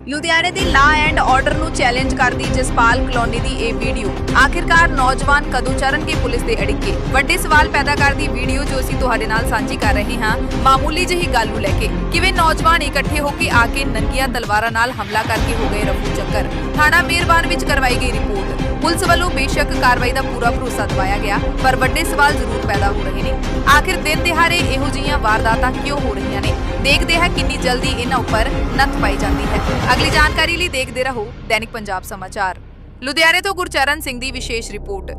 ਲੁਧਿਆਣੇ ਦੀ law and order ਨੂੰ challenge ਕਰਦੀ ਜਸਪਾਲ ਕਲੋਨੀ ਦੀ ਇਹ ਵੀਡੀਓ। ਆਖਿਰਕਾਰ ਨੌਜਵਾਨ ਕਦੋਂ ਚੜਨਗੇ ਪੁਲਿਸ ਦੇ ਅੜਿੱਕੇ? ਵੱਡੇ ਸਵਾਲ ਪੈਦਾ ਕਰਦੀ ਵੀਡੀਓ ਜੋ ਅਸੀਂ ਤੁਹਾਡੇ ਨਾਲ ਸਾਂਝੀ ਕਰ ਰਹੇ ਹਾਂ ਮਾਮੂਲੀ ਜਿਹੀ ਗੱਲ ਨੂੰ ਲੈ ਕੇ। ਕਿਵੇਂ ਨੌਜਵਾਨ ਇਕੱਠੇ ਹੋ ਕੇ ਆ ਕੇ ਨੰਗੀਆਂ ਤਲਵਾਰਾਂ ਨਾਲ ਹਮਲਾ ਕਰਕੇ ਹੋ ਗਏ ਰਫੂ ਚੱਕਰ। ਥਾਣਾ ਮਿਹਰਬਾਨ ਵਿੱਚ ਕਰਵਾਈ ਗਈ ਰਿਪੋਰਟ। ਪੁਲਿਸ ਵੱਲੋਂ ਬੇਸ਼ੱਕ ਕਾਰਵਾਈ ਦਾ ਪੂਰਾ ਭਰੋਸਾ ਦਿਵਾਇਆ ਗਿਆ, ਪਰ ਵੱਡੇ ਸਵਾਲ ਜ਼ਰੂਰ ਪੈਦਾ ਹੋ ਰਹੇ ਨੇ। ਆਖਿਰ ਦਿਨ ਦਿਹਾੜੇ ਇਹੋ ਜਿਹੀਆਂ ਵਾਰਦਾਤਾਂ ਕਿਉਂ ਹੋ ਰਹੀਆਂ ਨੇ? ਦੇਖਦੇ ਹਾਂ ਕਿੰਨੀ ਜਲਦੀ ਇਹਨਾਂ ਉੱਪਰ ਨੱਥ ਪਾਈ ਜਾਂਦੀ ਹੈ। ਅਗਲੀ ਜਾਣਕਾਰੀ ਲਈ ਦੇਖਦੇ ਰਹੋ ਦੈਨਿਕ ਪੰਜਾਬ ਸਮਾਚਾਰ। ਲੁਧਿਆਣੇ ਤੋਂ ਗੁਰਚਰਨ ਸਿੰਘ ਦੀ ਵਿਸ਼ੇਸ਼ ਰਿਪੋਰਟ।